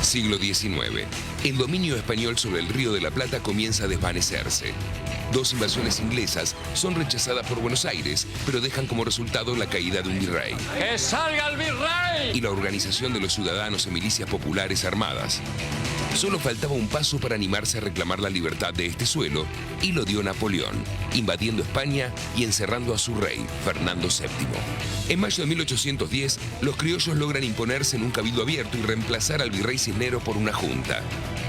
Siglo XIX. El dominio español sobre el Río de la Plata comienza a desvanecerse. Dos invasiones inglesas son rechazadas por Buenos Aires, pero dejan como resultado la caída de un virrey. ¡Que salga el virrey! Y la organización de los ciudadanos en milicias populares armadas. Solo faltaba un paso para animarse a reclamar la libertad de este suelo, y lo dio Napoleón, invadiendo España y encerrando a su rey, Fernando VII. En mayo de 1810, los criollos logran imponerse en un cabildo abierto y reemplazar al virrey Cisneros por una junta.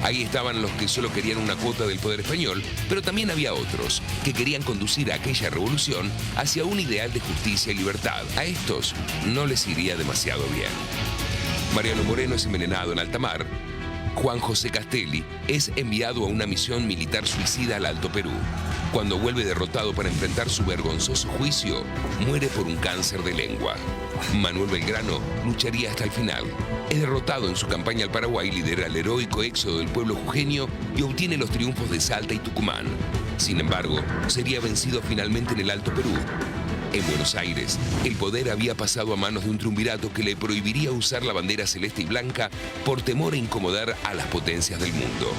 Ahí estaban los que solo querían una cuota del poder español, pero también había otros que querían conducir a aquella revolución hacia un ideal de justicia y libertad. A estos no les iría demasiado bien. Mariano Moreno es envenenado en alta mar. Juan José Castelli es enviado a una misión militar suicida al Alto Perú. Cuando vuelve derrotado para enfrentar su vergonzoso juicio, muere por un cáncer de lengua. Manuel Belgrano lucharía hasta el final. Es derrotado en su campaña al Paraguay, lidera el heroico éxodo del pueblo jujeño y obtiene los triunfos de Salta y Tucumán. Sin embargo, sería vencido finalmente en el Alto Perú. En Buenos Aires, el poder había pasado a manos de un triunvirato que le prohibiría usar la bandera celeste y blanca por temor a incomodar a las potencias del mundo.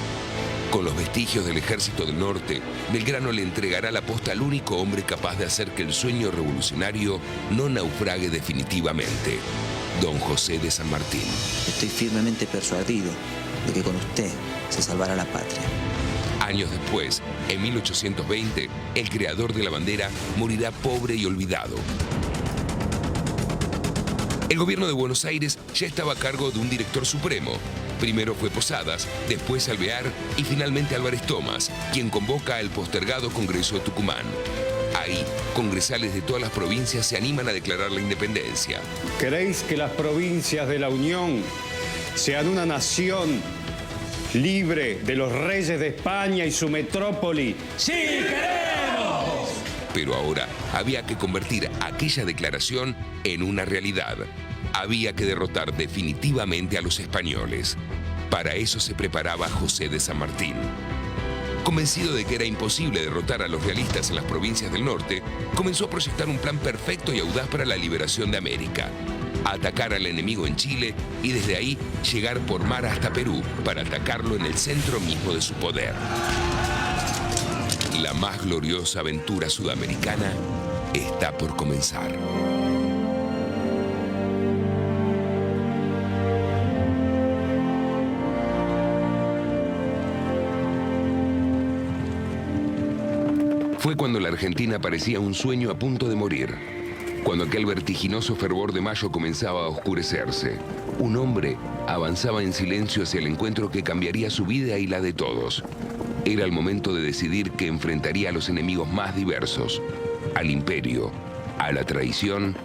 Con los vestigios del Ejército del Norte, Belgrano le entregará la posta al único hombre capaz de hacer que el sueño revolucionario no naufrague definitivamente, don José de San Martín. Estoy firmemente persuadido de que con usted se salvará la patria. Años después, en 1820, el creador de la bandera morirá pobre y olvidado. El gobierno de Buenos Aires ya estaba a cargo de un director supremo. Primero fue Posadas, después Alvear y finalmente Álvarez Thomas, quien convoca al postergado Congreso de Tucumán. Ahí, congresales de todas las provincias se animan a declarar la independencia. ¿Queréis que las provincias de la Unión sean una nación libre de los reyes de España y su metrópoli? ¡Sí, queremos! Pero ahora había que convertir aquella declaración en una realidad. Había que derrotar definitivamente a los españoles. Para eso se preparaba José de San Martín. Convencido de que era imposible derrotar a los realistas en las provincias del norte, comenzó a proyectar un plan perfecto y audaz para la liberación de América. Atacar al enemigo en Chile y desde ahí llegar por mar hasta Perú para atacarlo en el centro mismo de su poder. La más gloriosa aventura sudamericana está por comenzar. Fue cuando la Argentina parecía un sueño a punto de morir. Cuando aquel vertiginoso fervor de mayo comenzaba a oscurecerse, un hombre avanzaba en silencio hacia el encuentro que cambiaría su vida y la de todos. Era el momento de decidir que enfrentaría a los enemigos más diversos, al imperio, a la traición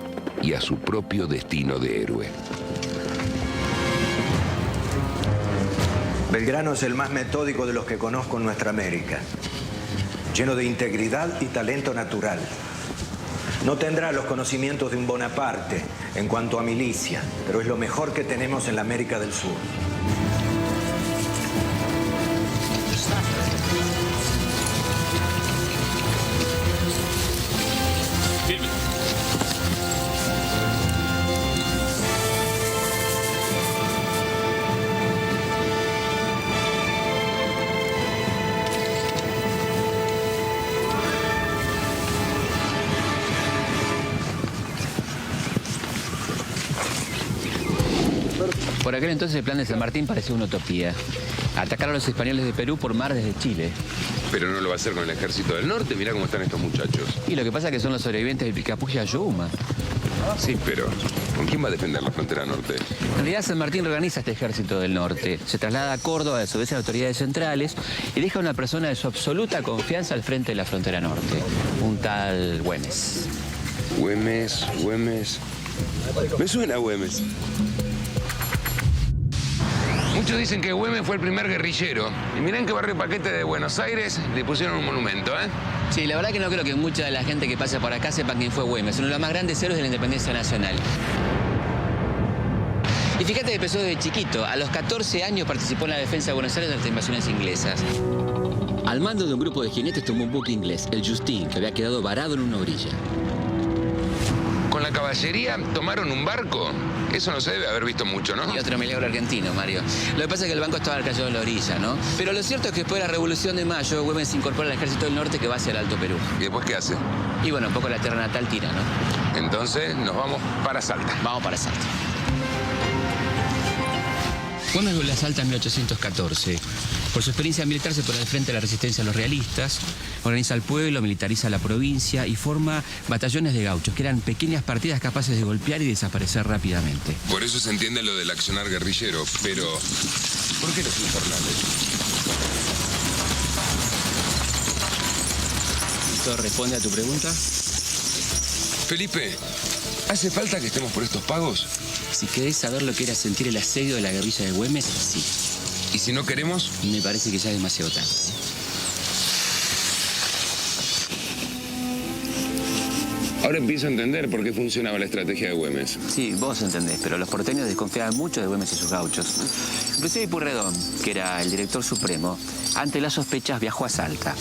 y a su propio destino de héroe. Belgrano es el más metódico de los que conozco en nuestra América, lleno de integridad y talento natural. No tendrá los conocimientos de un Bonaparte en cuanto a milicia, pero es lo mejor que tenemos en la América del Sur. Firme. Por aquel entonces el plan de San Martín parecía una utopía. Atacar a los españoles de Perú por mar desde Chile. Pero no lo va a hacer con el Ejército del Norte, mirá cómo están estos muchachos. Y lo que pasa es que son los sobrevivientes del Picapulla Yuma. Sí, pero ¿con quién va a defender la frontera norte? En realidad San Martín reorganiza este ejército del norte. Se traslada a Córdoba, desobedece a las autoridades centrales y deja a una persona de su absoluta confianza al frente de la frontera norte. Un tal Güemes. Güemes. Me suena Güemes. Muchos dicen que Güemes fue el primer guerrillero. Y miren que barrio Paquete de Buenos Aires le pusieron un monumento, ¿eh? Sí, la verdad que no creo que mucha de la gente que pasa por acá sepan quién fue Güemes, uno de los más grandes héroes de la independencia nacional. Y fíjate que empezó desde chiquito. A los 14 años participó en la defensa de Buenos Aires de las invasiones inglesas. Al mando de un grupo de jinetes tomó un buque inglés, el Justin, que había quedado varado en una orilla. Con la caballería tomaron un barco. Eso no se debe haber visto mucho, ¿no? Y otro milagro argentino, Mario. Lo que pasa es que el banco estaba cayendo en la orilla, ¿no? Pero lo cierto es que después de la Revolución de Mayo, Güemes se incorpora al Ejército del Norte que va hacia el Alto Perú. ¿Y después qué hace? Y bueno, un poco la tierra natal tira, ¿no? Entonces nos vamos para Salta. Vamos para Salta. Güemes vuelve a Salta en 1814. Por su experiencia militar se pone al frente de la resistencia a los realistas, organiza el pueblo, militariza la provincia y forma batallones de gauchos, que eran pequeñas partidas capaces de golpear y desaparecer rápidamente. Por eso se entiende lo del accionar guerrillero, pero ¿por qué los infernales? ¿Esto responde a tu pregunta? Felipe, ¿hace falta que estemos por estos pagos? Si querés saber lo que era sentir el asedio de la guerrilla de Güemes, sí. ¿Y si no queremos? Me parece que ya es demasiado tarde. Ahora empiezo a entender por qué funcionaba la estrategia de Güemes. Sí, vos entendés, pero los porteños desconfiaban mucho de Güemes y sus gauchos. Inclusive Pueyrredón, que era el director supremo, ante las sospechas viajó a Salta.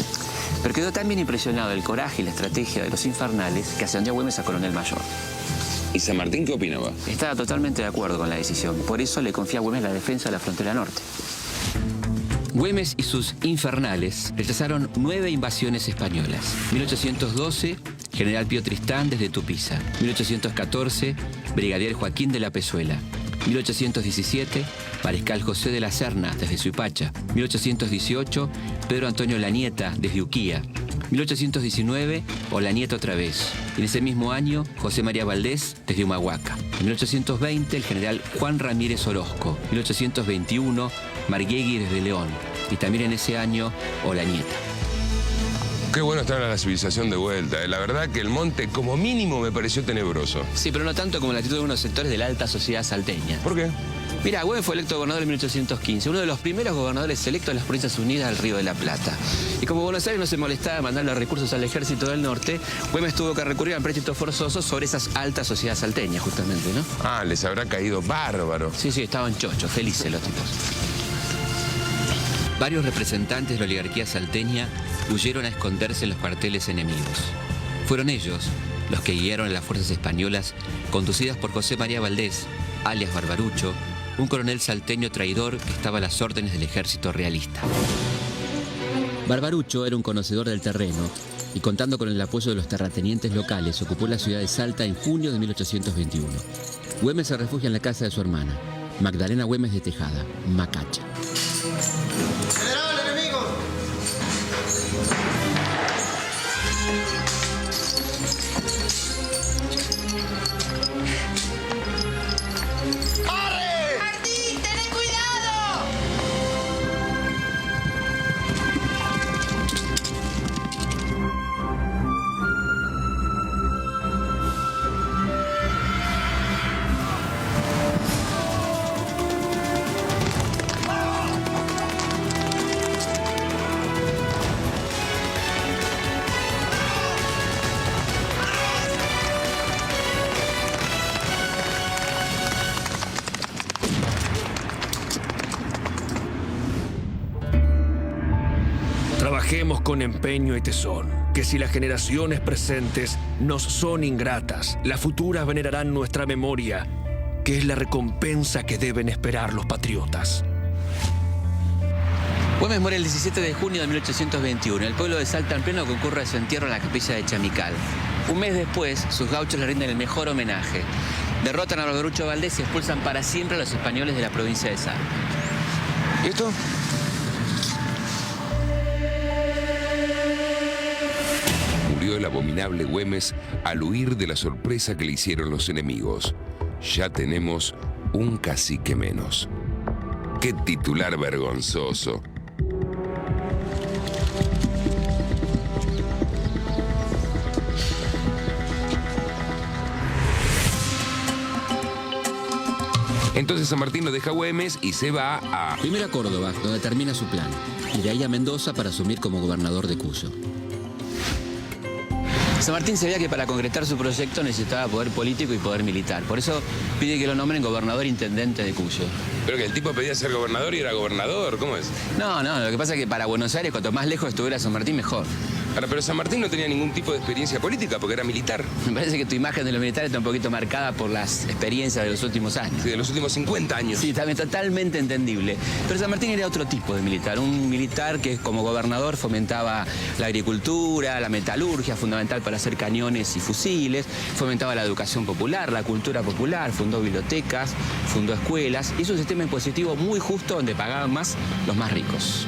Pero quedó tan bien impresionado del coraje y la estrategia de los infernales que ascendió a Güemes a coronel mayor. ¿Y San Martín qué opinaba? Estaba totalmente de acuerdo con la decisión. Por eso le confía a Güemes la defensa de la frontera norte. Güemes y sus infernales rechazaron 9 invasiones españolas. 1812, General Pío Tristán desde Tupiza. 1814, Brigadier Joaquín de la Pezuela. 1817, Mariscal José de la Serna desde Suipacha. 1818, Pedro Antonio Lanieta desde Uquía. 1819, Olanieta otra vez. Y en ese mismo año, José María Valdés desde Humahuaca. En 1820, el general Juan Ramírez Orozco. 1821, Marguegui desde León. Y también en ese año, Olanieta. Qué bueno estar a la civilización de vuelta. La verdad que el monte, como mínimo, me pareció tenebroso. Sí, pero no tanto como la actitud de unos sectores de la alta sociedad salteña. ¿Por qué? Mira, Güemes fue electo gobernador en 1815, uno de los primeros gobernadores electos de las Provincias Unidas del Río de la Plata. Y como Buenos Aires no se molestaba en mandarle recursos al Ejército del Norte, Güemes tuvo que recurrir a préstitos forzosos sobre esas altas sociedades salteñas, justamente, ¿no? Ah, les habrá caído bárbaro. Sí, estaban chochos, felices los tipos. Varios representantes de la oligarquía salteña huyeron a esconderse en los cuarteles enemigos. Fueron ellos los que guiaron a las fuerzas españolas conducidas por José María Valdés, alias Barbarucho, un coronel salteño traidor que estaba a las órdenes del ejército realista. Barbarucho era un conocedor del terreno y, contando con el apoyo de los terratenientes locales, ocupó la ciudad de Salta en junio de 1821. Güemes se refugia en la casa de su hermana, Magdalena Güemes de Tejada, Macacha. ¡General, enemigo! ¡Martín, tened cuidado! Trabajemos con empeño y tesón, que si las generaciones presentes nos son ingratas, las futuras venerarán nuestra memoria, que es la recompensa que deben esperar los patriotas. Güemes muere el 17 de junio de 1821. El pueblo de Salta en pleno concurre a su entierro en la capilla de Chamical. Un mes después, sus gauchos le rinden el mejor homenaje. Derrotan a Barbarucho Valdés y expulsan para siempre a los españoles de la provincia de Salta. ¿Y esto? Murió el abominable Güemes al huir de la sorpresa que le hicieron los enemigos. Ya tenemos un cacique menos. ¡Qué titular vergonzoso! Entonces San Martín lo deja a Güemes y se va a... Primero a Córdoba, donde termina su plan. Y de ahí a Mendoza para asumir como gobernador de Cuyo. San Martín sabía que para concretar su proyecto necesitaba poder político y poder militar. Por eso pide que lo nombren gobernador intendente de Cuyo. Pero que el tipo pedía ser gobernador y era gobernador, ¿cómo es? No, lo que pasa es que para Buenos Aires, cuanto más lejos estuviera San Martín, mejor. Ahora, pero San Martín no tenía ningún tipo de experiencia política porque era militar. Me parece que tu imagen de los militares está un poquito marcada por las experiencias de los últimos años. Sí, de los últimos 50 años. Sí, también totalmente entendible. Pero San Martín era otro tipo de militar. Un militar que como gobernador fomentaba la agricultura, la metalurgia, fundamental para hacer cañones y fusiles. Fomentaba la educación popular, la cultura popular. Fundó bibliotecas, fundó escuelas. Hizo un sistema impositivo muy justo donde pagaban más los más ricos.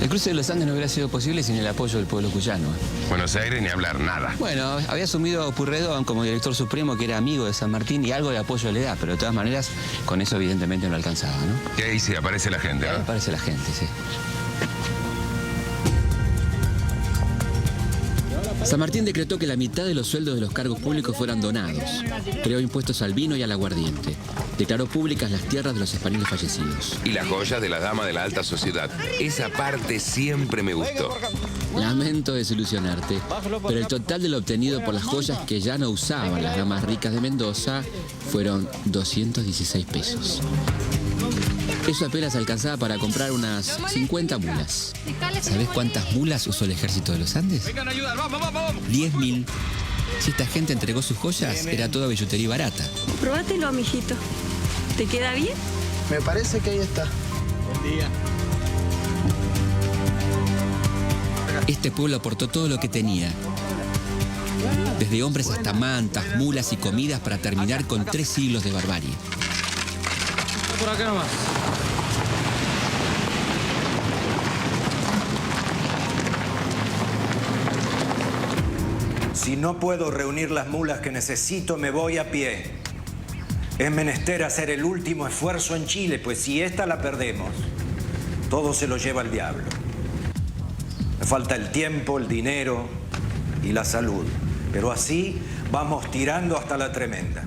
El cruce de los Andes no hubiera sido posible sin el apoyo del pueblo cuyano. Buenos Aires ni hablar, nada. Bueno, había asumido Pueyrredón como director supremo, que era amigo de San Martín, y algo de apoyo le da, pero de todas maneras, con eso evidentemente no alcanzaba, ¿no? Y ahí sí aparece la gente, Ahí ¿no? aparece la gente, sí. San Martín decretó que la mitad de los sueldos de los cargos públicos fueran donados. Creó impuestos al vino y al aguardiente. Declaró públicas las tierras de los españoles fallecidos. Y las joyas de la dama de la alta sociedad. Esa parte siempre me gustó. Lamento desilusionarte, pero el total de lo obtenido por las joyas que ya no usaban las damas ricas de Mendoza fueron 216 pesos. Eso apenas alcanzaba para comprar unas 50 mulas. ¿Sabés cuántas mulas usó el ejército de los Andes? 10.000. Si esta gente entregó sus joyas, era toda billutería barata. Probátelo, mijito. ¿Te queda bien? Me parece que ahí está. Buen día. Este pueblo aportó todo lo que tenía. Desde hombres hasta mantas, mulas y comidas para terminar con 3 siglos de barbarie. Por acá nomás. Si no puedo reunir las mulas que necesito, me voy a pie. Es menester hacer el último esfuerzo en Chile, pues si esta la perdemos, todo se lo lleva el diablo. Me falta el tiempo, el dinero y la salud. Pero así vamos tirando hasta la tremenda.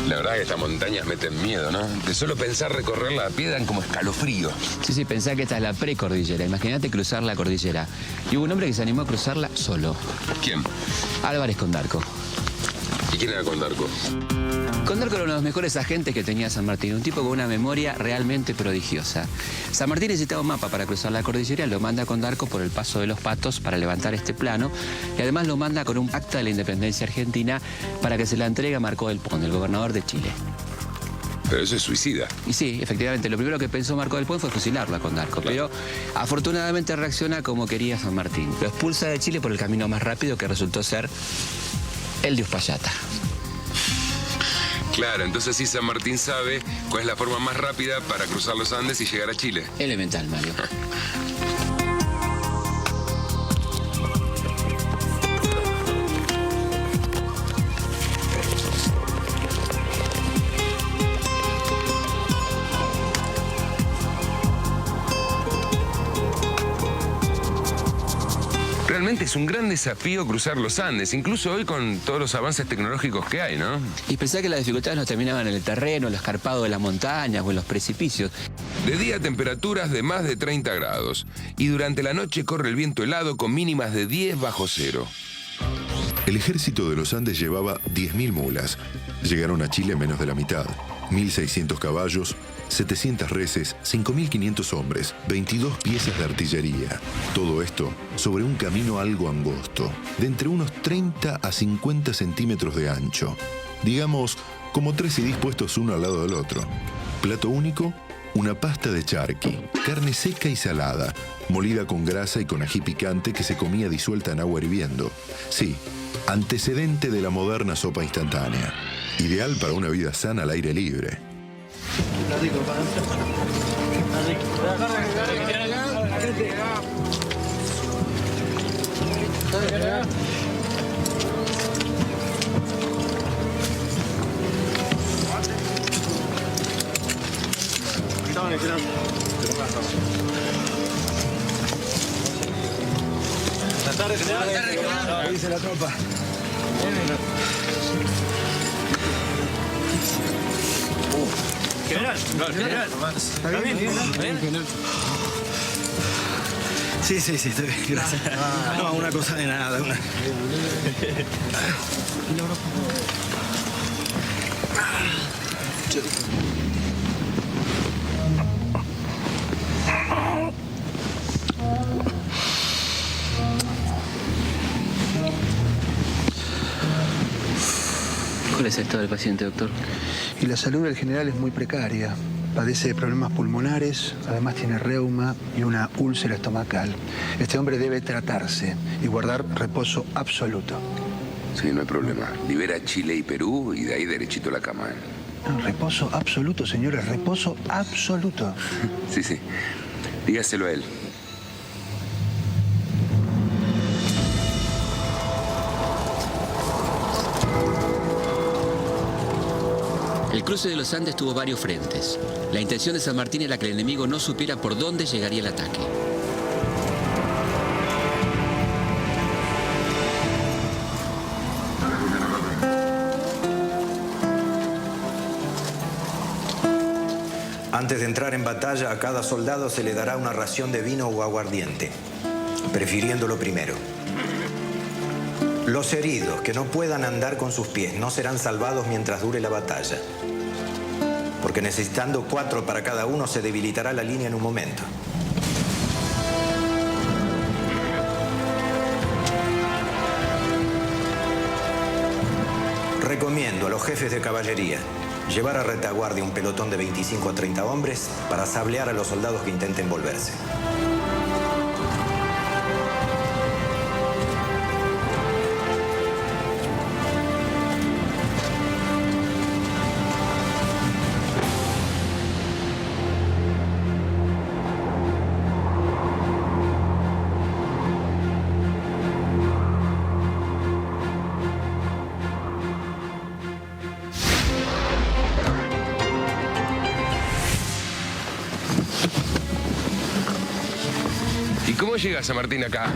La verdad que estas montañas meten miedo, ¿no? De solo pensar recorrerla a pie dan como escalofrío. Sí, pensá que esta es la precordillera. Imagínate cruzar la cordillera. Y hubo un hombre que se animó a cruzarla solo. ¿Quién? Álvarez Condarco. ¿Y quién era Condarco? Condarco era uno de los mejores agentes que tenía San Martín, un tipo con una memoria realmente prodigiosa. San Martín necesitaba un mapa para cruzar la cordillera, lo manda a Condarco por el Paso de los Patos para levantar este plano, y además lo manda con un acta de la independencia argentina para que se la entregue a Marcó del Pont, el gobernador de Chile. Pero eso es suicida. Y sí, efectivamente, lo primero que pensó Marcó del Pont fue fusilarlo a Condarco, pero afortunadamente reacciona como quería San Martín. Lo expulsa de Chile por el camino más rápido, que resultó ser el de Uspallata. Claro, entonces sí San Martín sabe cuál es la forma más rápida para cruzar los Andes y llegar a Chile. Elemental, Mario. Realmente es un gran desafío cruzar los Andes, incluso hoy con todos los avances tecnológicos que hay, ¿no? Y pensé que las dificultades no terminaban en el terreno, en lo escarpado de las montañas o en los precipicios. De día temperaturas de más de 30 grados y durante la noche corre el viento helado con mínimas de 10 bajo cero. El ejército de los Andes llevaba 10.000 mulas. Llegaron a Chile menos de la mitad. 1.600 caballos, 700 reses, 5.500 hombres, 22 piezas de artillería. Todo esto sobre un camino algo angosto, de entre unos 30 a 50 centímetros de ancho. Digamos, como 3 CDs puestos uno al lado del otro. Plato único, una pasta de charqui, carne seca y salada, molida con grasa y con ají picante que se comía disuelta en agua hirviendo. Sí, antecedente de la moderna sopa instantánea. Ideal para una vida sana al aire libre. Está rico, pa. Está rico. Buenas tardes, general. Ahí dice la tropa. General, ¿está bien? Sí, estoy bien, gracias. No, una cosa de nada. ¿Cuál es el estado del paciente, doctor? Y la salud del general es muy precaria. Padece de problemas pulmonares, además tiene reuma y una úlcera estomacal. Este hombre debe tratarse y guardar reposo absoluto. Sí, no hay problema. Libera Chile y Perú y de ahí derechito a la cama. No, reposo absoluto, señores, reposo absoluto. Sí. Dígaselo a él. El cruce de los Andes tuvo varios frentes. La intención de San Martín era que el enemigo no supiera por dónde llegaría el ataque. Antes de entrar en batalla, a cada soldado se le dará una ración de vino o aguardiente, prefiriéndolo primero. Los heridos que no puedan andar con sus pies no serán salvados mientras dure la batalla, porque necesitando 4 para cada uno se debilitará la línea en un momento. Recomiendo a los jefes de caballería llevar a retaguardia un pelotón de 25 a 30 hombres para sablear a los soldados que intenten volverse. ¿Y cómo llega San Martín acá,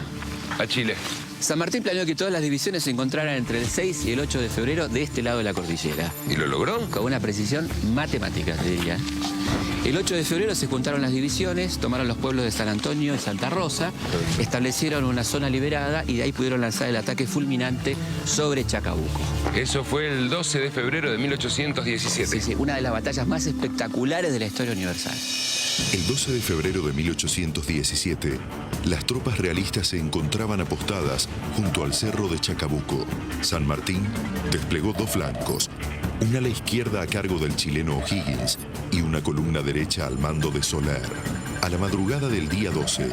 a Chile? San Martín planeó que todas las divisiones se encontraran entre el 6 y el 8 de febrero de este lado de la cordillera. ¿Y lo logró? Con una precisión matemática, te diría. El 8 de febrero se juntaron las divisiones, tomaron los pueblos de San Antonio y Santa Rosa, establecieron una zona liberada y de ahí pudieron lanzar el ataque fulminante sobre Chacabuco. Eso fue el 12 de febrero de 1817. Sí, una de las batallas más espectaculares de la historia universal. El 12 de febrero de 1817, las tropas realistas se encontraban apostadas junto al cerro de Chacabuco. San Martín desplegó 2 flancos, un ala izquierda a cargo del chileno O'Higgins y una columna derecha al mando de Soler. A la madrugada del día 12,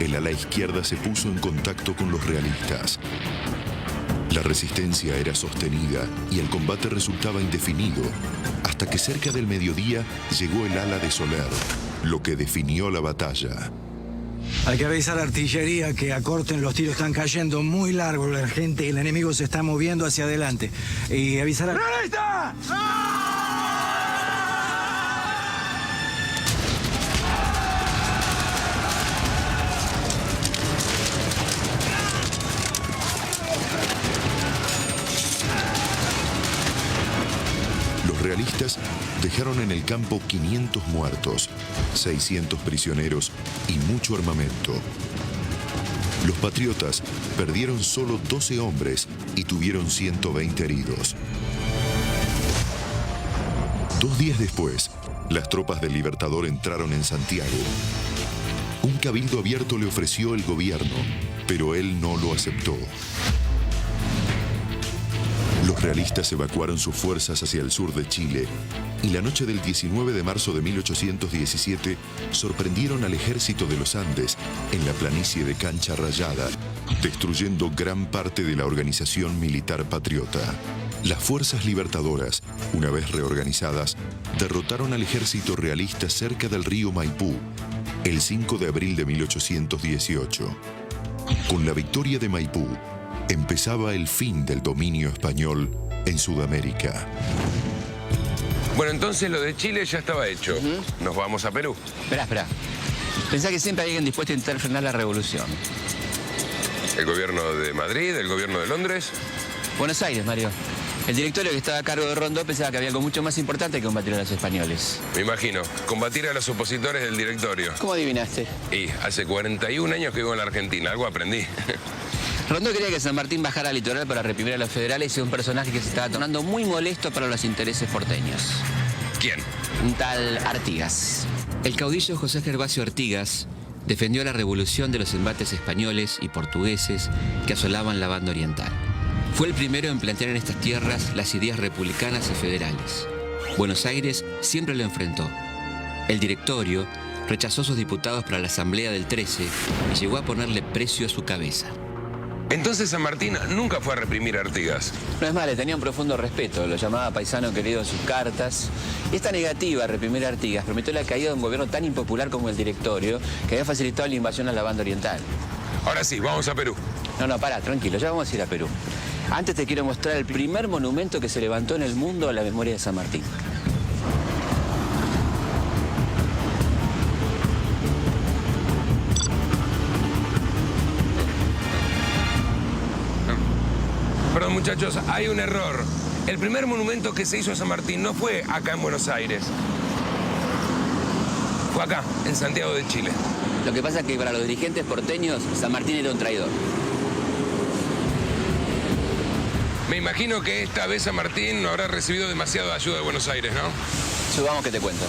el ala izquierda se puso en contacto con los realistas. La resistencia era sostenida y el combate resultaba indefinido, hasta que cerca del mediodía llegó el ala de Soler, lo que definió la batalla. Hay que avisar a artillería que acorten, los tiros están cayendo muy largos, la gente, el enemigo se está moviendo hacia adelante. Y avisar a... ¡Realista! Los realistas dejaron en el campo 500 muertos, 600 prisioneros y mucho armamento. Los patriotas perdieron solo 12 hombres y tuvieron 120 heridos. 2 días después, las tropas del Libertador entraron en Santiago. Un cabildo abierto le ofreció el gobierno, pero él no lo aceptó. Los realistas evacuaron sus fuerzas hacia el sur de Chile y la noche del 19 de marzo de 1817 sorprendieron al ejército de los Andes en la planicie de Cancha Rayada, destruyendo gran parte de la organización militar patriota. Las fuerzas libertadoras, una vez reorganizadas, derrotaron al ejército realista cerca del río Maipú el 5 de abril de 1818. Con la victoria de Maipú, empezaba el fin del dominio español en Sudamérica. Bueno, entonces lo de Chile ya estaba hecho. Nos vamos a Perú. Esperá. Pensá que siempre hay alguien dispuesto a intentar frenar la revolución. ¿El gobierno de Madrid? ¿El gobierno de Londres? Buenos Aires, Mario. El directorio que estaba a cargo de Rondó pensaba que había algo mucho más importante que combatir a los españoles. Me imagino, combatir a los opositores del directorio. ¿Cómo adivinaste? Y hace 41 años que vivo en la Argentina, algo aprendí. Rondó quería que San Martín bajara al litoral para reprimir a los federales y un personaje que se estaba tornando muy molesto para los intereses porteños. ¿Quién? Un tal Artigas. El caudillo José Gervasio Artigas defendió la revolución de los embates españoles y portugueses que asolaban la banda oriental. Fue el primero en plantear en estas tierras las ideas republicanas y federales. Buenos Aires siempre lo enfrentó. El directorio rechazó sus diputados para la Asamblea del 13 y llegó a ponerle precio a su cabeza. Entonces San Martín nunca fue a reprimir a Artigas. No es más, le tenía un profundo respeto, lo llamaba paisano querido en sus cartas. Y esta negativa a reprimir a Artigas permitió la caída de un gobierno tan impopular como el directorio, que había facilitado la invasión a la banda oriental. Ahora sí, vamos a Perú. No, pará, tranquilo, ya vamos a ir a Perú. Antes te quiero mostrar el primer monumento que se levantó en el mundo a la memoria de San Martín. Perdón, muchachos, hay un error. El primer monumento que se hizo a San Martín no fue acá en Buenos Aires. Fue acá, en Santiago de Chile. Lo que pasa es que para los dirigentes porteños, San Martín era un traidor. Me imagino que esta vez San Martín no habrá recibido demasiada ayuda de Buenos Aires, ¿no? Subamos que te cuento.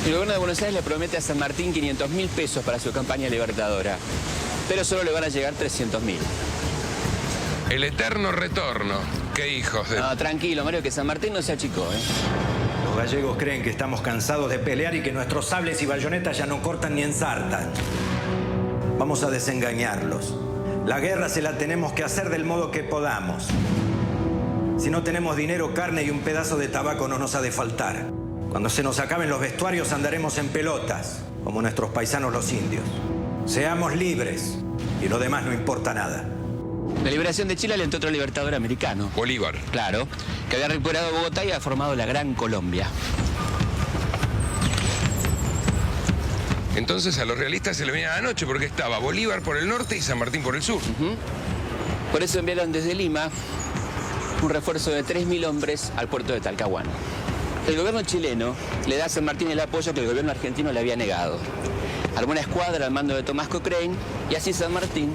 El gobierno de Buenos Aires le promete a San Martín 500.000 pesos para su campaña libertadora, pero solo le van a llegar 300.000. El eterno retorno. Qué hijos de... No, tranquilo, Mario, que San Martín no se achicó, ¿eh? Los gallegos creen que estamos cansados de pelear y que nuestros sables y bayonetas ya no cortan ni ensartan. Vamos a desengañarlos. La guerra se la tenemos que hacer del modo que podamos. Si no tenemos dinero, carne y un pedazo de tabaco no nos ha de faltar. Cuando se nos acaben los vestuarios andaremos en pelotas, como nuestros paisanos los indios. Seamos libres y lo demás no importa nada. La liberación de Chile alentó otro libertador americano. Bolívar. Claro, que había recuperado Bogotá y había formado la Gran Colombia. Entonces a los realistas se le venía la noche porque estaba Bolívar por el norte y San Martín por el sur. Por eso enviaron desde Lima un refuerzo de 3.000 hombres al puerto de Talcahuano. El gobierno chileno le da a San Martín el apoyo que el gobierno argentino le había negado. Armó una escuadra al mando de Tomás Cochrane y así San Martín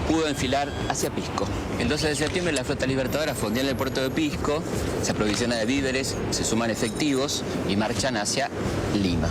pudo enfilar hacia Pisco. El 12 de septiembre la flota libertadora fondea en el puerto de Pisco, se aprovisiona de víveres, se suman efectivos y marchan hacia Lima.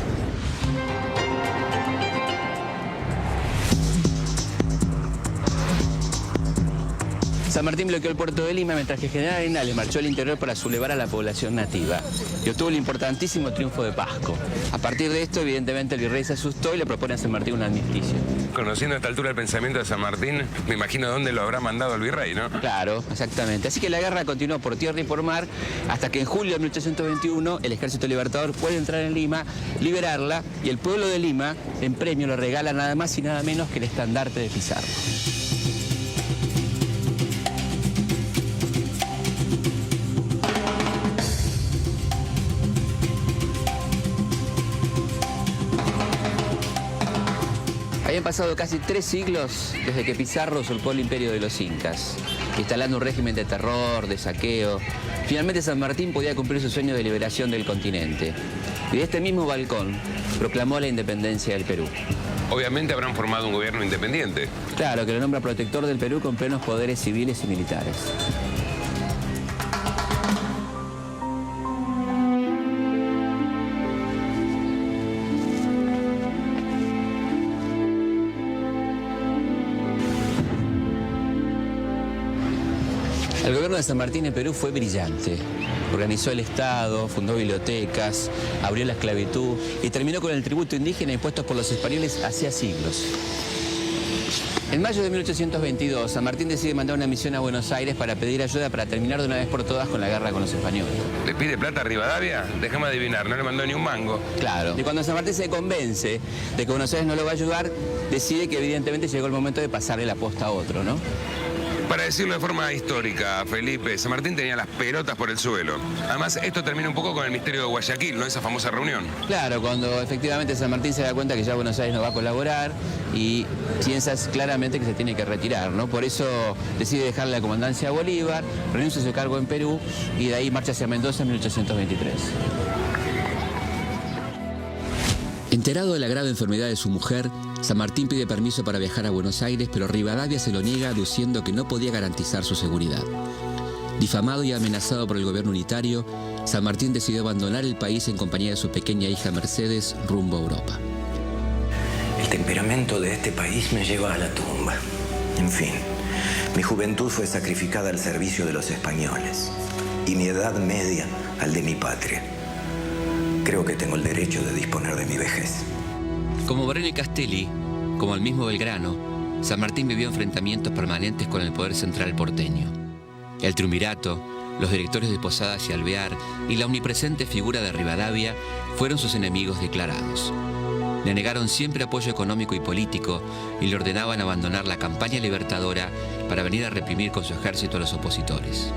San Martín bloqueó el puerto de Lima mientras que el general Arenales marchó al interior para sublevar a la población nativa y obtuvo el importantísimo triunfo de Pasco. A partir de esto, evidentemente, el virrey se asustó y le propone a San Martín un armisticio. Conociendo a esta altura el pensamiento de San Martín, me imagino dónde lo habrá mandado el virrey, ¿no? Claro, exactamente. Así que la guerra continuó por tierra y por mar hasta que en julio de 1821 el ejército libertador puede entrar en Lima, liberarla y el pueblo de Lima en premio le regala nada más y nada menos que el estandarte de Pizarro. Habían pasado casi 3 siglos desde que Pizarro usurpó el imperio de los incas, instalando un régimen de terror, de saqueo. Finalmente San Martín podía cumplir su sueño de liberación del continente. Y de este mismo balcón proclamó la independencia del Perú. Obviamente habrán formado un gobierno independiente. Claro, que lo nombra protector del Perú con plenos poderes civiles y militares. El gobierno de San Martín en Perú fue brillante. Organizó el Estado, fundó bibliotecas, abrió la esclavitud y terminó con el tributo indígena impuesto por los españoles hacía siglos. En mayo de 1822, San Martín decide mandar una misión a Buenos Aires para pedir ayuda para terminar de una vez por todas con la guerra con los españoles. ¿Le pide plata a Rivadavia? Déjame adivinar, no le mandó ni un mango. Claro. Y cuando San Martín se convence de que Buenos Aires no lo va a ayudar, decide que evidentemente llegó el momento de pasarle la posta a otro, ¿no? Para decirlo de forma histórica, Felipe, San Martín tenía las pelotas por el suelo. Además, esto termina un poco con el misterio de Guayaquil, ¿no? Esa famosa reunión. Claro, cuando efectivamente San Martín se da cuenta que ya Buenos Aires no va a colaborar y piensa claramente que se tiene que retirar, ¿no? Por eso decide dejar la comandancia a Bolívar, renuncia a su cargo en Perú y de ahí marcha hacia Mendoza en 1823. Enterado de la grave enfermedad de su mujer, San Martín pide permiso para viajar a Buenos Aires, pero Rivadavia se lo niega, aduciendo que no podía garantizar su seguridad. Difamado y amenazado por el gobierno unitario, San Martín decidió abandonar el país en compañía de su pequeña hija Mercedes rumbo a Europa. El temperamento de este país me lleva a la tumba. En fin, mi juventud fue sacrificada al servicio de los españoles y mi edad media al de mi patria. Creo que tengo el derecho de disponer de mi vejez. Como Moreno y Castelli, como el mismo Belgrano, San Martín vivió enfrentamientos permanentes con el poder central porteño. El triunvirato, los directores de Posadas y Alvear y la omnipresente figura de Rivadavia fueron sus enemigos declarados. Le negaron siempre apoyo económico y político y le ordenaban abandonar la campaña libertadora para venir a reprimir con su ejército a los opositores.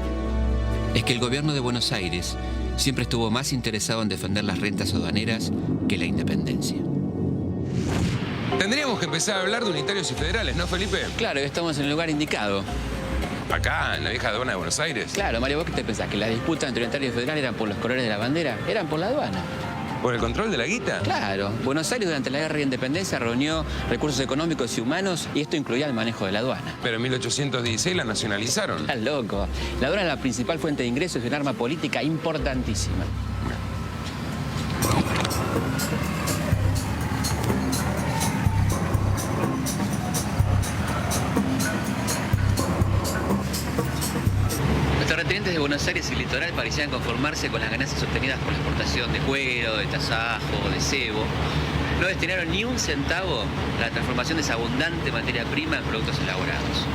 Es que el gobierno de Buenos Aires siempre estuvo más interesado en defender las rentas aduaneras que la independencia. Tendríamos que empezar a hablar de unitarios y federales, ¿no, Felipe? Claro, estamos en el lugar indicado. Acá, en la vieja aduana de Buenos Aires. Claro, Mario, ¿vos qué te pensás? ¿Que las disputas entre unitarios y federales eran por los colores de la bandera? Eran por la aduana. ¿Por el control de la guita? Claro. Buenos Aires durante la Guerra de Independencia reunió recursos económicos y humanos y esto incluía el manejo de la aduana. Pero en 1816 la nacionalizaron. Estás loco. La aduana es la principal fuente de ingresos y un arma política importantísima. Los terratenientes de Buenos Aires y el litoral parecían conformarse con las ganancias obtenidas por la exportación de cuero, de tasajo, de cebo. No destinaron ni un centavo a la transformación de esa abundante materia prima en productos elaborados.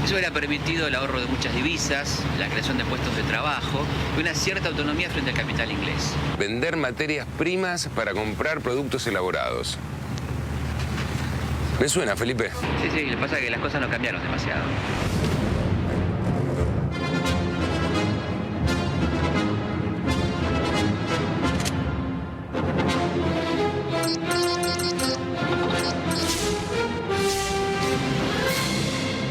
Eso hubiera permitido el ahorro de muchas divisas, la creación de puestos de trabajo y una cierta autonomía frente al capital inglés. Vender materias primas para comprar productos elaborados. ¿Me suena, Felipe? Sí, lo que pasa es que las cosas no cambiaron demasiado.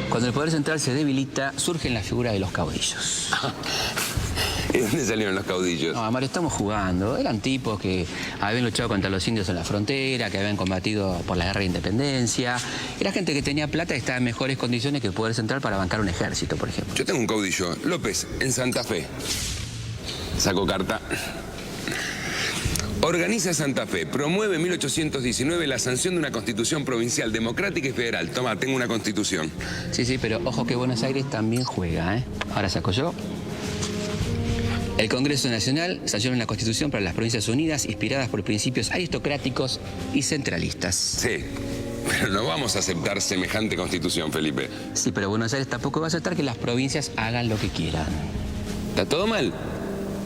Cuando el poder central se debilita, surgen la figura de los caudillos. ¿Y dónde salieron los caudillos? No, Mario, estamos jugando. Eran tipos que habían luchado contra los indios en la frontera, que habían combatido por la guerra de independencia. Era gente que tenía plata y estaba en mejores condiciones que el poder central para bancar un ejército, por ejemplo. Yo tengo un caudillo, López, en Santa Fe. Saco carta. Organiza Santa Fe, promueve en 1819 la sanción de una constitución provincial, democrática y federal. Toma, tengo una constitución. Sí, pero ojo que Buenos Aires también juega, ¿eh? Ahora saco yo. El Congreso Nacional sanciona una constitución para las Provincias Unidas inspiradas por principios aristocráticos y centralistas. Sí, pero no vamos a aceptar semejante constitución, Felipe. Sí, pero Buenos Aires tampoco va a aceptar que las provincias hagan lo que quieran. ¿Está todo mal?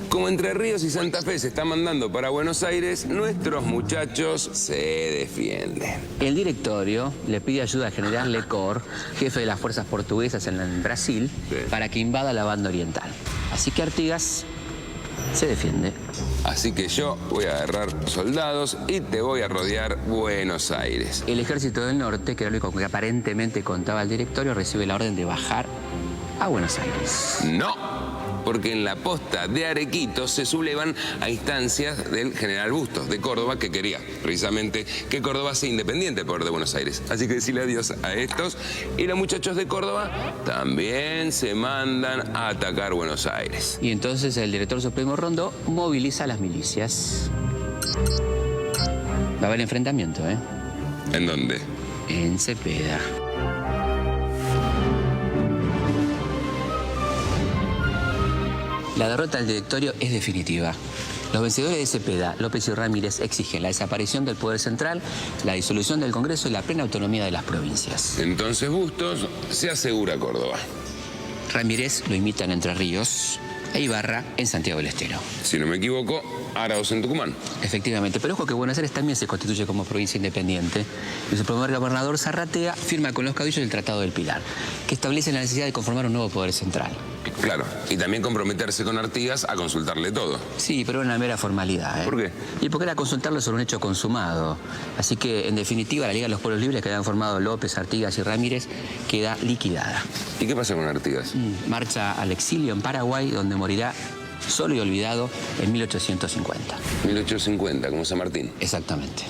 Como Entre Ríos y Santa Fe se está mandando para Buenos Aires, nuestros muchachos se defienden. El directorio le pide ayuda al general Lecor, jefe de las fuerzas portuguesas en Brasil, para que invada la banda oriental. Así que Artigas se defiende. Así que yo voy a agarrar soldados y te voy a rodear Buenos Aires. El ejército del norte, que era lo único que aparentemente contaba el directorio, recibe la orden de bajar a Buenos Aires. ¡No! Porque en la posta de Arequitos se sublevan a instancias del general Bustos de Córdoba, que quería precisamente que Córdoba sea independiente por de Buenos Aires. Así que decirle adiós a estos. Y los muchachos de Córdoba también se mandan a atacar Buenos Aires. Y entonces el director supremo Rondó moviliza a las milicias. Va a haber enfrentamiento, ¿eh? ¿En dónde? En Cepeda. La derrota del directorio es definitiva. Los vencedores de Cepeda, López y Ramírez, exigen la desaparición del poder central, la disolución del Congreso y la plena autonomía de las provincias. Entonces Bustos se asegura Córdoba. Ramírez lo imita en Entre Ríos e Ibarra en Santiago del Estero. Si no me equivoco, Arauz en Tucumán. Efectivamente, pero ojo que Buenos Aires también se constituye como provincia independiente y su primer gobernador, Zarratea, firma con los caudillos el Tratado del Pilar, que establece la necesidad de conformar un nuevo poder central. Claro, y también comprometerse con Artigas a consultarle todo. Sí, pero era una mera formalidad. ¿Por qué? Y porque era consultarlo sobre un hecho consumado. Así que, en definitiva, la Liga de los Pueblos Libres que habían formado López, Artigas y Ramírez queda liquidada. ¿Y qué pasa con Artigas? Marcha al exilio en Paraguay, donde morirá solo y olvidado en 1850. 1850, como San Martín. Exactamente.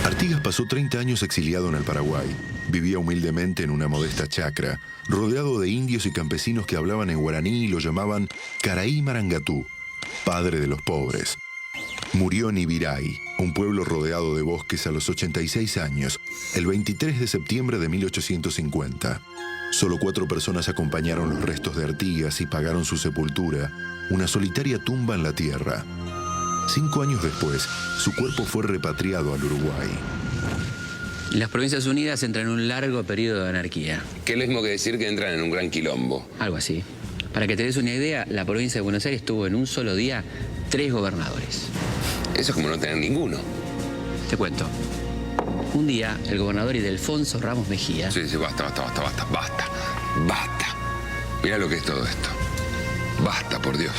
Artigas pasó 30 años exiliado en el Paraguay. Vivía humildemente en una modesta chacra, rodeado de indios y campesinos que hablaban en guaraní y lo llamaban Caraí Marangatú, padre de los pobres. Murió en Ibiray, un pueblo rodeado de bosques, a los 86 años, el 23 de septiembre de 1850. Solo 4 personas acompañaron los restos de Artigas y pagaron su sepultura, una solitaria tumba en la tierra. 5 años después, su cuerpo fue repatriado al Uruguay. Las Provincias Unidas entran en un largo periodo de anarquía. ¿Qué es lo mismo que decir que entran en un gran quilombo? Algo así. Para que te des una idea, la provincia de Buenos Aires tuvo en un solo día 3 gobernadores. Eso es como no tener ninguno. Te cuento. Un día, el gobernador Ildefonso Ramos Mejía... Sí, basta. Mira lo que es todo esto. Basta, por Dios.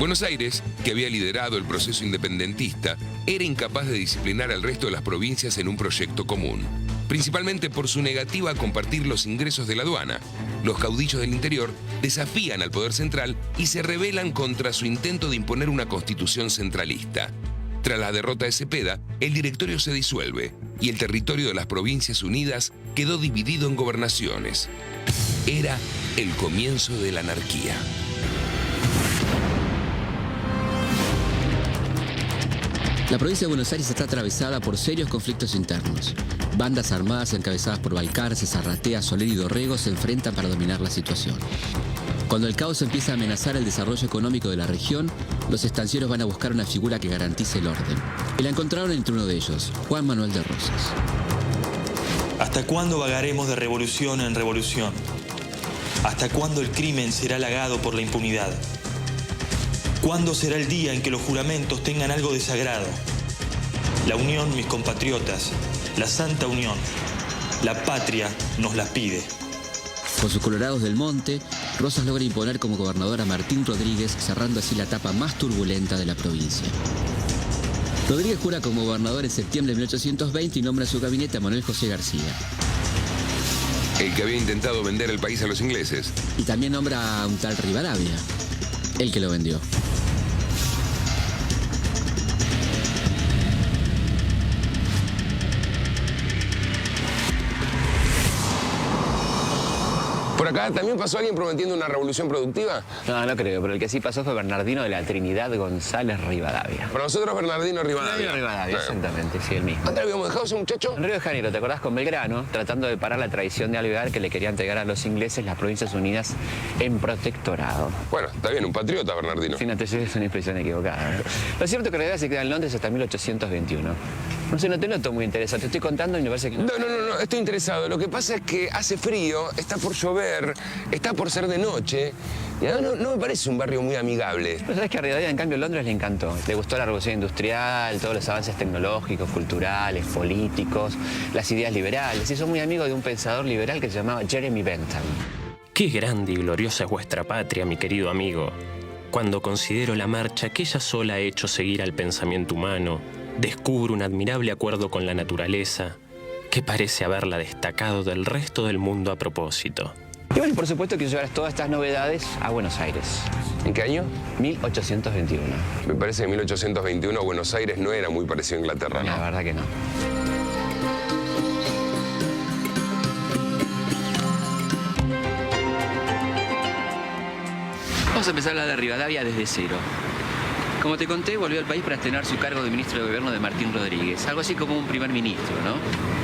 Buenos Aires, que había liderado el proceso independentista, era incapaz de disciplinar al resto de las provincias en un proyecto común, principalmente por su negativa a compartir los ingresos de la aduana. Los caudillos del interior desafían al poder central y se rebelan contra su intento de imponer una constitución centralista. Tras la derrota de Cepeda, el directorio se disuelve y el territorio de las Provincias Unidas quedó dividido en gobernaciones. Era el comienzo de la anarquía. La provincia de Buenos Aires está atravesada por serios conflictos internos. Bandas armadas encabezadas por Balcarce, Zarratea, Soler y Dorrego se enfrentan para dominar la situación. Cuando el caos empieza a amenazar el desarrollo económico de la región, los estancieros van a buscar una figura que garantice el orden. Y la encontraron entre uno de ellos, Juan Manuel de Rosas. ¿Hasta cuándo vagaremos de revolución en revolución? ¿Hasta cuándo el crimen será halagado por la impunidad? ¿Cuándo será el día en que los juramentos tengan algo de sagrado? La unión, mis compatriotas, la santa unión, la patria nos la pide. Con sus colorados del monte, Rosas logra imponer como gobernador a Martín Rodríguez, cerrando así la etapa más turbulenta de la provincia. Rodríguez jura como gobernador en septiembre de 1820 y nombra a su gabinete a Manuel José García. El que había intentado vender el país a los ingleses. Y también nombra a un tal Rivadavia, el que lo vendió. ¿Por acá también pasó alguien prometiendo una revolución productiva? No creo, pero el que sí pasó fue Bernardino de la Trinidad González Rivadavia. Para nosotros Bernardino Rivadavia. Exactamente, sí, el mismo. ¿Dónde habíamos dejado a ese muchacho? En Río de Janeiro, ¿te acordás? Con Belgrano, tratando de parar la traición de Alvear que le quería entregar a los ingleses las Provincias Unidas en protectorado. Bueno, está bien, un patriota Bernardino. Sí, no te lleves una impresión equivocada, ¿no? Lo cierto es que Rivadavia se queda en Londres hasta 1821. No sé, no te noto muy interesado. Te estoy contando y me parece que... No, estoy interesado. Lo que pasa es que hace frío, está por llover, está por ser de noche. Y no me parece un barrio muy amigable. Pero sabes que a Rivadavia, en cambio, Londres le encantó. Le gustó la revolución industrial, todos los avances tecnológicos, culturales, políticos, las ideas liberales. Y son muy amigos de un pensador liberal que se llamaba Jeremy Bentham. Qué grande y gloriosa es vuestra patria, mi querido amigo. Cuando considero la marcha que ella sola ha hecho seguir al pensamiento humano, descubro un admirable acuerdo con la naturaleza que parece haberla destacado del resto del mundo a propósito. Y bueno, por supuesto quiero llevar todas estas novedades a Buenos Aires. ¿En qué año? 1821. Me parece que en 1821 Buenos Aires no era muy parecido a Inglaterra, ¿no? La verdad que no. Vamos a empezar a hablar de Rivadavia desde cero. Como te conté, volvió al país para estrenar su cargo de ministro de gobierno de Martín Rodríguez. Algo así como un primer ministro, ¿no?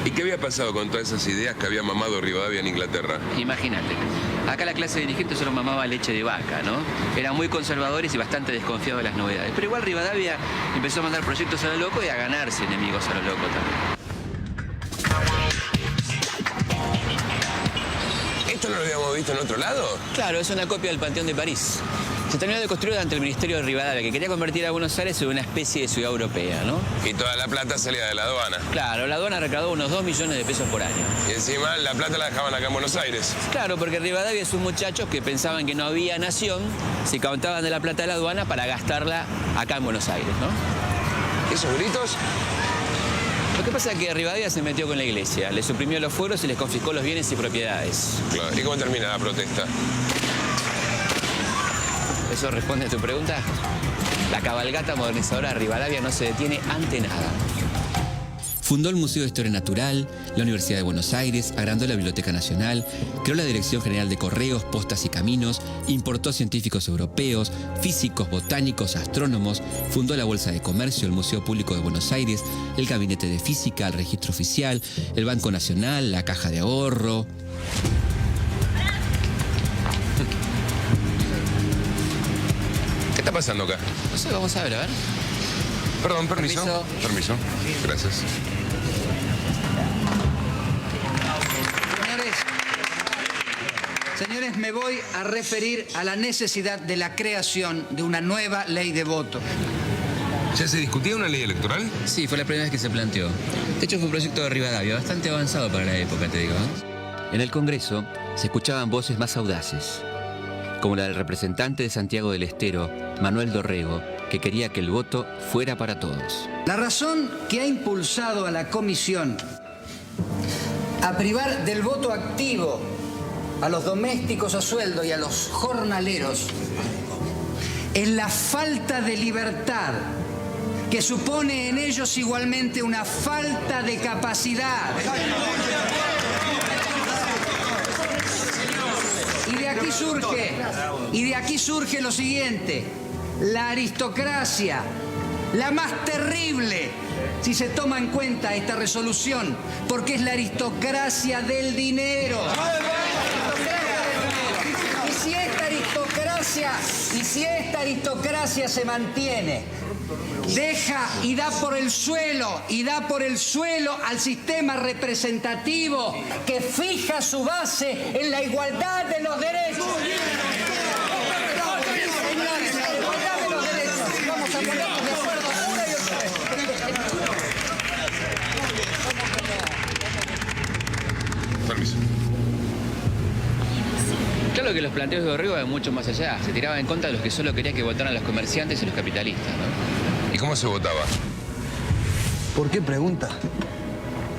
¿Y qué había pasado con todas esas ideas que había mamado Rivadavia en Inglaterra? Imagínate. Acá la clase dirigente solo mamaba leche de vaca, ¿no? Eran muy conservadores y bastante desconfiados de las novedades. Pero igual Rivadavia empezó a mandar proyectos a lo loco y a ganarse enemigos a lo loco también. visto en otro lado? Claro, es una copia del Panteón de París. Se terminó de construir ante el Ministerio de Rivadavia, que quería convertir a Buenos Aires en una especie de ciudad europea, ¿no? Y toda la plata salía de la aduana. Claro, la aduana recaudó unos 2 millones de pesos por año. Y encima la plata la dejaban acá en Buenos Aires. Claro, porque Rivadavia es un muchachos que pensaban que no había nación si cautaban de la plata de la aduana para gastarla acá en Buenos Aires, ¿no? ¿Esos gritos? Lo que pasa es que Rivadavia se metió con la iglesia, le suprimió los fueros y les confiscó los bienes y propiedades. Claro. ¿Y cómo termina la protesta? ¿Eso responde a tu pregunta? La cabalgata modernizadora de Rivadavia no se detiene ante nada. Fundó el Museo de Historia Natural, la Universidad de Buenos Aires, agrandó la Biblioteca Nacional, creó la Dirección General de Correos, Postas y Caminos, importó científicos europeos, físicos, botánicos, astrónomos, fundó la Bolsa de Comercio, el Museo Público de Buenos Aires, el Gabinete de Física, el Registro Oficial, el Banco Nacional, la Caja de Ahorro. ¿Qué está pasando acá? No sé, vamos a ver, Perdón, permiso. Permiso. Gracias. Señores, me voy a referir a la necesidad de la creación de una nueva ley de voto. ¿Ya se discutía una ley electoral? Sí, fue la primera vez que se planteó. De hecho, fue un proyecto de Rivadavia, bastante avanzado para la época, te digo. En el Congreso se escuchaban voces más audaces, como la del representante de Santiago del Estero, Manuel Dorrego, que quería que el voto fuera para todos. La razón que ha impulsado a la Comisión a privar del voto activo a los domésticos a sueldo y a los jornaleros es la falta de libertad que supone en ellos igualmente una falta de capacidad. Y de aquí surge lo siguiente: la aristocracia, la más terrible, si se toma en cuenta esta resolución, porque es la aristocracia del dinero. Y si esta aristocracia se mantiene, deja y da por el suelo al sistema representativo que fija su base en la igualdad de los derechos. Señores, la igualdad de los derechos. Vamos a ponernos de acuerdo una y otra vez. Permiso. Claro que los planteos de Dorrego van mucho más allá. Se tiraba en contra de los que solo querían que votaran los comerciantes y los capitalistas, ¿no? ¿Y cómo se votaba? ¿Por qué pregunta?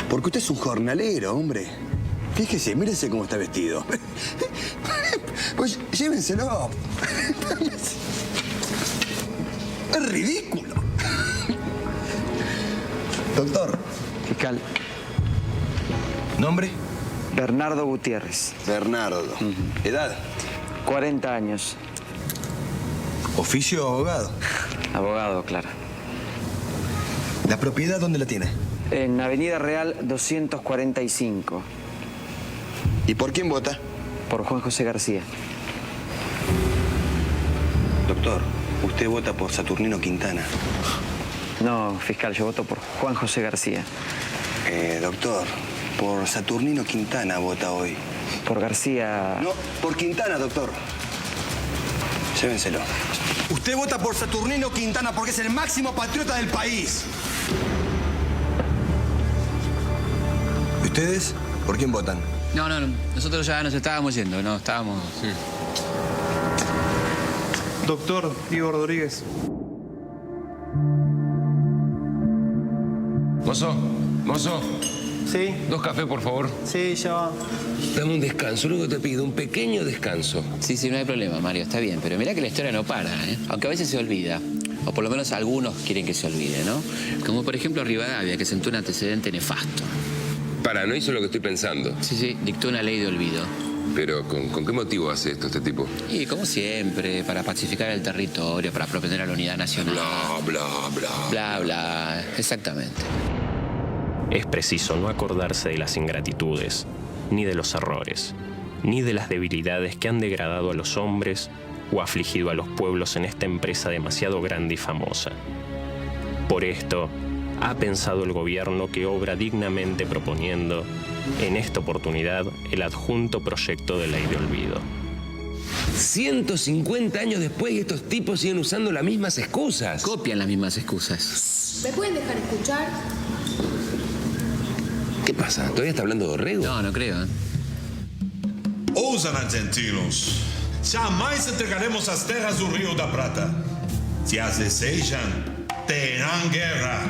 Porque usted es un jornalero, hombre. Fíjese, mírese cómo está vestido. Pues llévenselo. Es ridículo. Doctor. Fiscal. ¿Nombre? Bernardo Gutiérrez. Bernardo. ¿Edad? 40 años. ¿Oficio o abogado? Abogado, claro. ¿La propiedad dónde la tiene? En Avenida Real 245. ¿Y por quién vota? Por Juan José García. Doctor, usted vota por Saturnino Quintana. No, fiscal, yo voto por Juan José García. Doctor, por Saturnino Quintana vota hoy. Por García... No, por Quintana, doctor. Llévenselo. Usted vota por Saturnino Quintana porque es el máximo patriota del país. ¿Y ustedes? ¿Por quién votan? No. Nosotros ya nos estábamos yendo, no, estábamos... Sí. Doctor Igor Rodríguez. Mozo. Sí. 2 cafés, por favor. Sí, ya va. Dame un descanso, luego te pido un pequeño descanso. Sí, no hay problema, Mario, está bien. Pero mirá que la historia no para, ¿eh? Aunque a veces se olvida. O por lo menos algunos quieren que se olvide, ¿no? Como por ejemplo Rivadavia, que sentó un antecedente nefasto. No hizo lo que estoy pensando. Sí, dictó una ley de olvido. Pero, ¿con qué motivo hace esto este tipo? Y como siempre, para pacificar el territorio, para propender a la unidad nacional. Bla, exactamente. Es preciso no acordarse de las ingratitudes, ni de los errores, ni de las debilidades que han degradado a los hombres o afligido a los pueblos en esta empresa demasiado grande y famosa. Por esto, ha pensado el gobierno que obra dignamente proponiendo, en esta oportunidad, el adjunto proyecto de ley de olvido. 150 años después y estos tipos siguen usando las mismas excusas. Copian las mismas excusas. ¿Me pueden dejar escuchar? ¿Qué pasa? ¿Todavía está hablando de Dorrego? No, no creo. Ouçam, argentinos. Jamais entregaremos as terras do Rio da Prata. Se as desejam, terão guerra.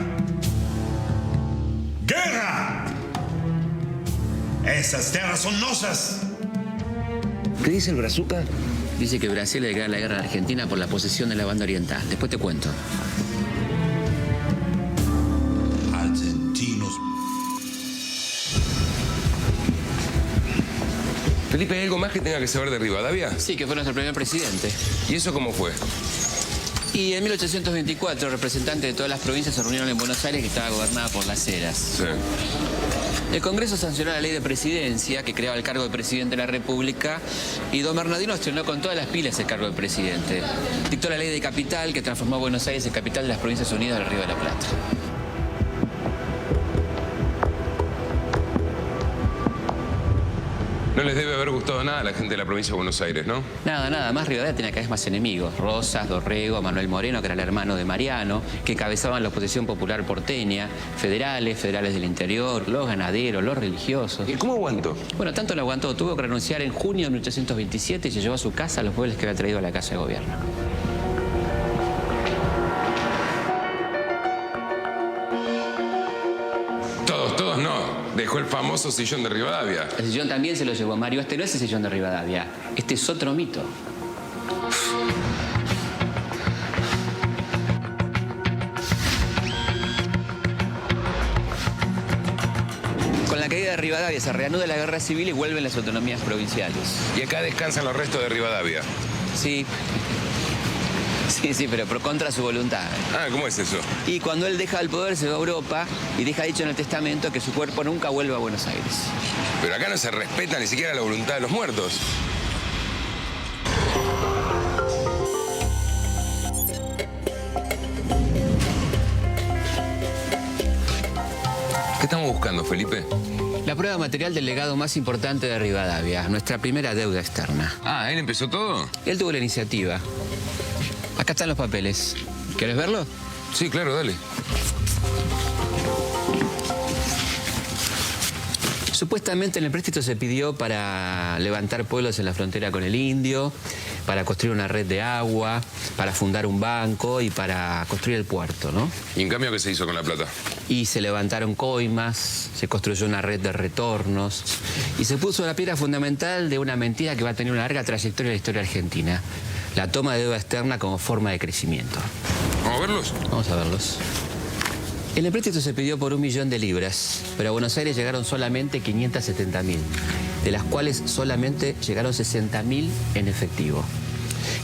¡Guerra! Esas tierras son nuestras. ¿Qué dice el Brazuca? Dice que Brasil le declara la guerra a Argentina por la posesión de la banda oriental. Después te cuento. Argentinos. Felipe, ¿hay algo más que tenga que saber de Rivadavia? Sí, que fue nuestro primer presidente. ¿Y eso cómo fue? Y en 1824, representantes de todas las provincias se reunieron en Buenos Aires, que estaba gobernada por Las Heras. Sí. El Congreso sancionó la ley de presidencia, que creaba el cargo de presidente de la República, y don Bernardino estrenó con todas las pilas el cargo de presidente. Dictó la ley de capital, que transformó a Buenos Aires en capital de las Provincias Unidas del Río de la Plata. No les debe haber gustado nada a la gente de la provincia de Buenos Aires, ¿no? Nada. Más Rivadavia tenía cada vez más enemigos. Rosas, Dorrego, Manuel Moreno, que era el hermano de Mariano, que encabezaban la oposición popular porteña, federales del interior, los ganaderos, los religiosos. ¿Y cómo aguantó? Bueno, tanto lo aguantó, tuvo que renunciar en junio de 1827 y se llevó a su casa a los muebles que había traído a la Casa de Gobierno. Todos no. Dejó el famoso sillón de Rivadavia. El sillón también se lo llevó Mario. Este no es el sillón de Rivadavia. Este es otro mito. Con la caída de Rivadavia se reanuda la guerra civil y vuelven las autonomías provinciales. Y acá descansan los restos de Rivadavia. Sí, pero contra su voluntad. Ah, ¿cómo es eso? Y cuando él deja el poder se va a Europa y deja dicho en el testamento que su cuerpo nunca vuelva a Buenos Aires. Pero acá no se respeta ni siquiera la voluntad de los muertos. ¿Qué estamos buscando, Felipe? La prueba material del legado más importante de Rivadavia, nuestra primera deuda externa. Ah, ¿él empezó todo? Él tuvo la iniciativa. Acá están los papeles. ¿Quieres verlo? Sí, claro, dale. Supuestamente en el préstamo se pidió para levantar pueblos en la frontera con el Indio, para construir una red de agua, para fundar un banco y para construir el puerto, ¿no? ¿Y en cambio qué se hizo con la plata? Y se levantaron coimas, se construyó una red de retornos y se puso la piedra fundamental de una mentira que va a tener una larga trayectoria en la historia argentina. La toma de deuda externa como forma de crecimiento. ¿Vamos a verlos? Vamos a verlos. En el préstamo se pidió por 1 millón de libras, pero a Buenos Aires llegaron solamente 570.000, de las cuales solamente llegaron 60.000 en efectivo.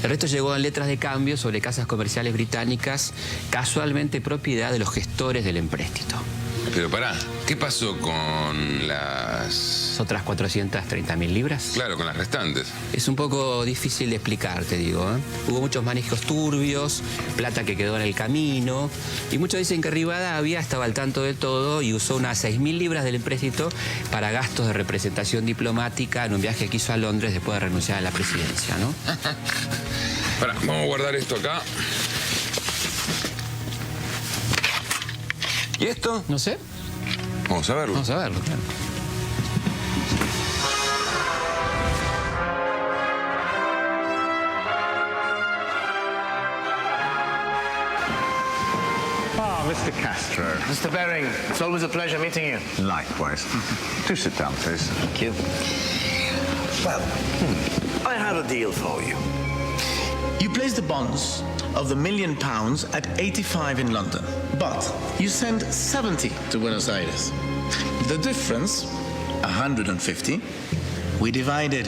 El resto llegó en letras de cambio sobre casas comerciales británicas, casualmente propiedad de los gestores del empréstito. Pero pará, ¿qué pasó con las otras 430.000 libras? Claro, con las restantes. Es un poco difícil de explicar, te digo, ¿eh? Hubo muchos manejos turbios, plata que quedó en el camino, y muchos dicen que Rivadavia estaba al tanto de todo y usó unas 6.000 libras del empréstito para gastos de representación diplomática en un viaje que hizo a Londres después de renunciar a la presidencia, ¿no? Pará, vamos a guardar esto acá. ¿Y esto? No sé. Vamos a verlo. Vamos a verlo, claro. Mr. Castro. Mr. Bering, it's always a pleasure meeting you. Likewise. Do sit down, please. Thank you. Well, I have a deal for you. You place the bonds of the £1 million at 85 in London, but you send 70 to Buenos Aires. The difference, 150, we divided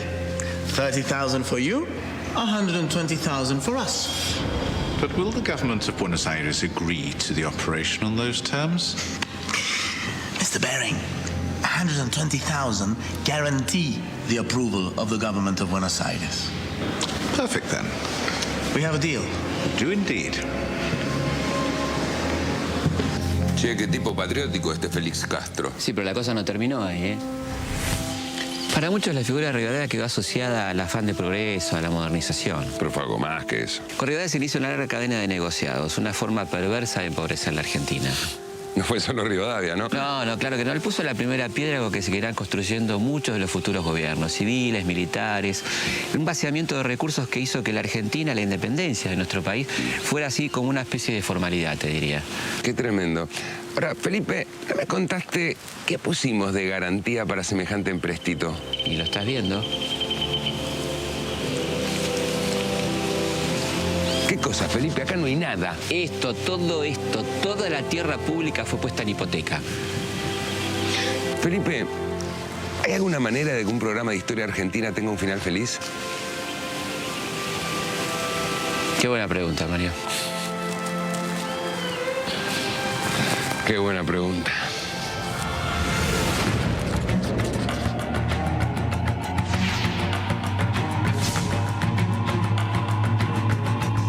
30,000 for you, 120,000 for us. But will the government of Buenos Aires agree to the operation on those terms? Mr. Bering, 120,000 guarantee the approval of the government of Buenos Aires. Perfect, then. We have a deal. Do indeed. Che, qué tipo patriótico este Félix Castro. Sí, pero la cosa no terminó ahí, ¿eh? Para muchos la figura de Rivadavia quedó asociada al afán de progreso, a la modernización. Pero fue algo más que eso. Con Rivadavia se inicia una larga cadena de negociados, una forma perversa de empobrecer la Argentina. No fue solo Rivadavia, ¿no? No, claro que no. Él puso la primera piedra con que seguirán construyendo muchos de los futuros gobiernos, civiles, militares. Un vaciamiento de recursos que hizo que la Argentina, la independencia de nuestro país, fuera así como una especie de formalidad, te diría. Qué tremendo. Ahora, Felipe, ¿no me contaste qué pusimos de garantía para semejante empréstito? Y lo estás viendo. ¿Qué cosa, Felipe? Acá no hay nada. Todo esto, toda la tierra pública fue puesta en hipoteca. Felipe, ¿hay alguna manera de que un programa de historia argentina tenga un final feliz? Qué buena pregunta, Mario. Qué buena pregunta.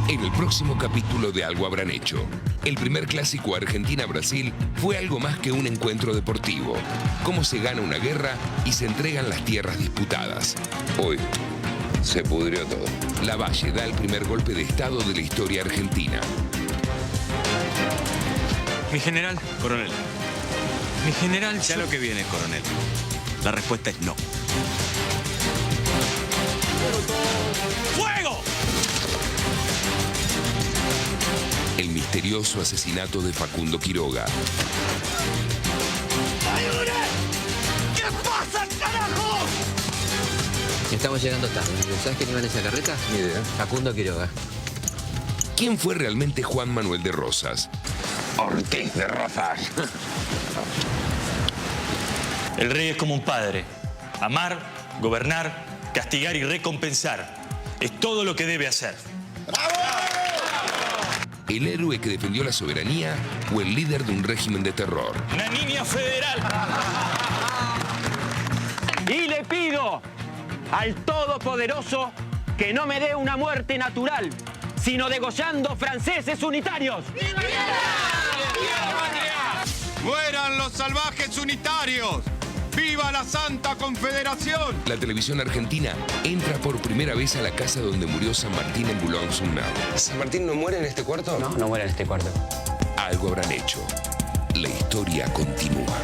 En el próximo capítulo de Algo Habrán Hecho, el primer clásico Argentina-Brasil fue algo más que un encuentro deportivo. Cómo se gana una guerra y se entregan las tierras disputadas. Hoy se pudrió todo. Lavalle da el primer golpe de estado de la historia argentina. Mi general, coronel. Mi general, ya lo que viene, coronel. La respuesta es no. ¡Fuego! El misterioso asesinato de Facundo Quiroga. ¡Ayuda! ¿Qué pasa, carajo? Estamos llegando tarde. ¿Sabes quién iba en esa carreta? Ni idea. Facundo Quiroga. ¿Quién fue realmente Juan Manuel de Rosas? Ortiz de Rosas. El rey es como un padre. Amar, gobernar, castigar y recompensar. Es todo lo que debe hacer. ¿El héroe que defendió la soberanía o el líder de un régimen de terror? ¡Una niña federal! Y le pido al Todopoderoso que no me dé una muerte natural, sino degollando franceses unitarios. ¡Mueran los salvajes unitarios! ¡Viva la Santa Confederación! La televisión argentina entra por primera vez a la casa donde murió San Martín en Boulogne-sur-Mer. ¿San Martín no muere en este cuarto? No muere en este cuarto. Algo habrán hecho. La historia continúa.